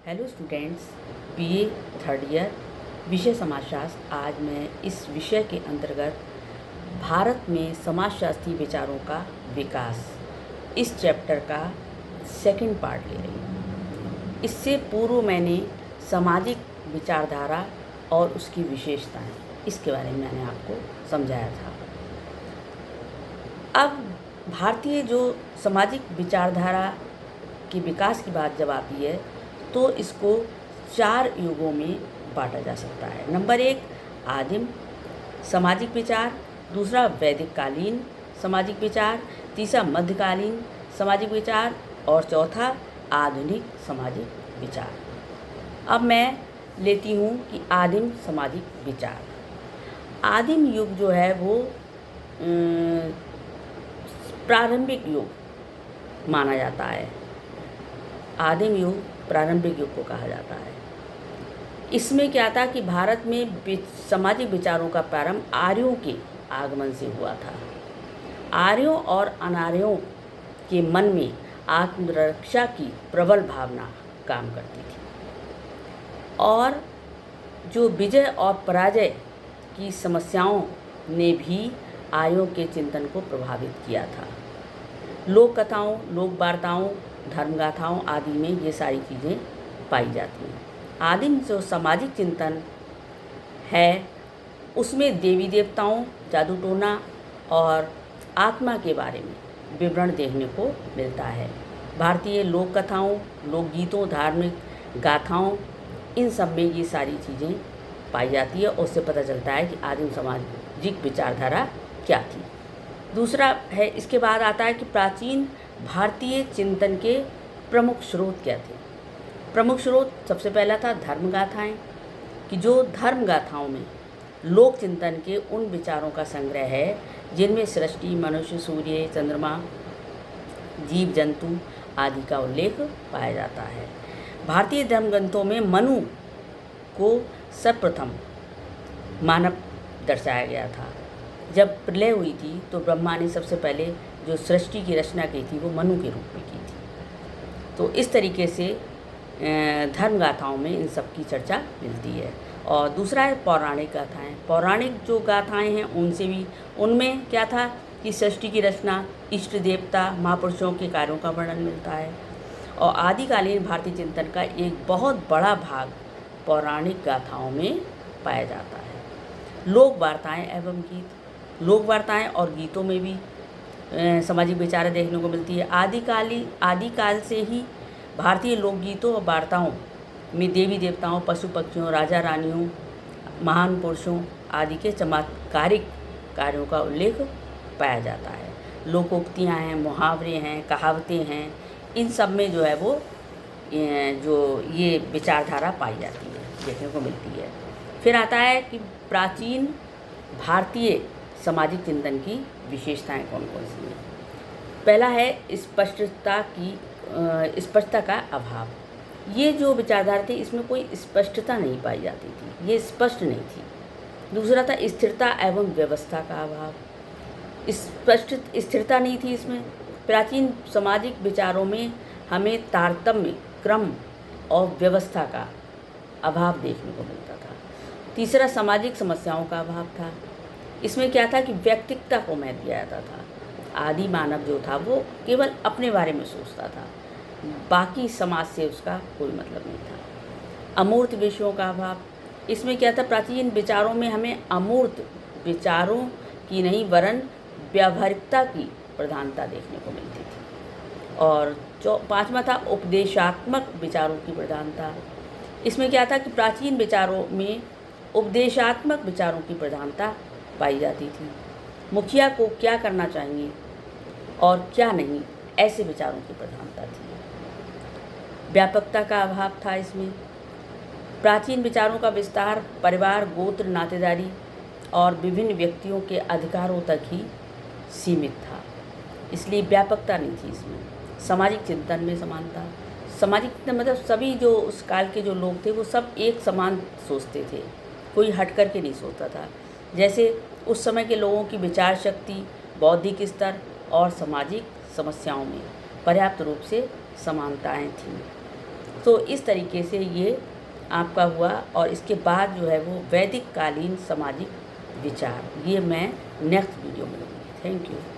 Hello students, BA third year, विषय समाजशास्त्र। आज मैं इस विषय के अंतर्गत भारत में समाजशास्त्रीय विचारों का विकास, इस चैप्टर का सेकंड पार्ट ले रही हूँ। इससे पूर्व मैंने सामाजिक विचारधारा और उसकी विशेषताएं, इसके बारे में मैंने आपको समझाया था। अब भारतीय जो सामाजिक विचारधारा के विकास की बात जब आती है तो इसको 4 युगों में बांटा जा सकता है। नंबर 1 आदिम सामाजिक विचार, दूसरा वैदिक कालीन सामाजिक विचार, तीसरा मध्यकालीन सामाजिक विचार और चौथा आधुनिक सामाजिक विचार। अब मैं लेती हूँ कि आदिम सामाजिक विचार। आदिम युग जो है वो प्रारंभिक युग माना जाता है। आदिम युग प्रारंभिक युग को कहा जाता है। इसमें क्या था कि भारत में सामाजिक विचारों का प्रारंभ आर्यों के आगमन से हुआ था। आर्यों और अनार्यों के मन में आत्मरक्षा की प्रबल भावना काम करती थी और जो विजय और पराजय की समस्याओं ने भी आर्यों के चिंतन को प्रभावित किया था। लोक कथाओं, लोक वार्ताओं, धर्मगाथाओं आदि में ये सारी चीज़ें पाई जाती हैं। आदिम जो सामाजिक चिंतन है उसमें देवी देवताओं, जादू टोना और आत्मा के बारे में विवरण देखने को मिलता है। भारतीय लोक कथाओं, लोकगीतों, धार्मिक गाथाओं, इन सब में ये सारी चीज़ें पाई जाती है और उससे पता चलता है कि आदिम सामाजिक विचारधारा क्या थी। दूसरा है, इसके बाद आता है कि प्राचीन भारतीय चिंतन के प्रमुख स्रोत क्या थे। प्रमुख स्रोत सबसे पहला था धर्मगाथाएं, कि जो धर्मगाथाओं में लोक चिंतन के उन विचारों का संग्रह है जिनमें सृष्टि, मनुष्य, सूर्य, चंद्रमा, जीव जंतु आदि का उल्लेख पाया जाता है। भारतीय धर्मग्रंथों में मनु को सर्वप्रथम मानव दर्शाया गया था। जब प्रलय हुई थी तो ब्रह्मा ने सबसे पहले जो सृष्टि की रचना की थी वो मनु के रूप में की थी। तो इस तरीके से धर्मगाथाओं में इन सब की चर्चा मिलती है। और दूसरा है पौराणिक गाथाएं। पौराणिक जो गाथाएं हैं उनमें क्या था कि सृष्टि की रचना, इष्ट देवता, महापुरुषों के कार्यों का वर्णन मिलता है। और आदिकालीन भारतीय चिंतन का एक बहुत बड़ा भाग पौराणिक गाथाओं में पाया जाता है। लोक वार्ताएँ एवं गीत, लोक वार्ताएँ और गीतों में भी सामाजिक विचार देखने को मिलती है। आदिकाल से ही भारतीय लोकगीतों और वार्ताओं में देवी देवताओं, पशु पक्षियों, राजा रानियों, महान पुरुषों आदि के चमत्कारिक कार्यों का उल्लेख पाया जाता है। लोकोक्तियाँ हैं, मुहावरे हैं, कहावतें हैं, इन सब में जो है वो ये विचारधारा पाई जाती है, देखने को मिलती है। फिर आता है कि प्राचीन भारतीय सामाजिक चिंतन की विशेषताएं कौन कौन सी हैं। पहला है स्पष्टता का अभाव। ये जो विचारधारा थी इसमें कोई स्पष्टता नहीं पाई जाती थी, ये स्पष्ट नहीं थी। दूसरा था स्थिरता एवं व्यवस्था का अभाव। स्पष्ट स्थिरता नहीं थी इसमें। प्राचीन सामाजिक विचारों में हमें तारतम्य, क्रम और व्यवस्था का अभाव देखने को मिलता था। तीसरा सामाजिक समस्याओं का अभाव था। इसमें क्या था कि व्यक्तित्व को महत्व दिया जाता था। आदि मानव जो था वो केवल अपने बारे में सोचता था, बाकी समाज से उसका कोई मतलब नहीं था। अमूर्त विषयों का अभाव। इसमें क्या था, प्राचीन विचारों में हमें अमूर्त विचारों की नहीं वरन व्यावहारिकता की प्रधानता देखने को मिलती थी। और पांचवा था उपदेशात्मक विचारों की प्रधानता। इसमें क्या था कि प्राचीन विचारों में उपदेशात्मक विचारों की प्रधानता पाई जाती थी। मुखिया को क्या करना चाहिए और क्या नहीं, ऐसे विचारों की प्रधानता थी। व्यापकता का अभाव था इसमें। प्राचीन विचारों का विस्तार परिवार, गोत्र, नातेदारी और विभिन्न व्यक्तियों के अधिकारों तक ही सीमित था, इसलिए व्यापकता नहीं थी इसमें। सामाजिक चिंतन में समानता। सामाजिक चिंतन मतलब सभी जो उस काल के जो लोग थे वो सब एक समान सोचते थे, कोई हट कर के नहीं सोचता था। जैसे उस समय के लोगों की विचार शक्ति, बौद्धिक स्तर और सामाजिक समस्याओं में पर्याप्त रूप से समानताएं थीं। तो इस तरीके से ये आपका हुआ। और इसके बाद जो है वो वैदिक कालीन सामाजिक विचार, ये मैं नेक्स्ट वीडियो में लूँगी। Thank you.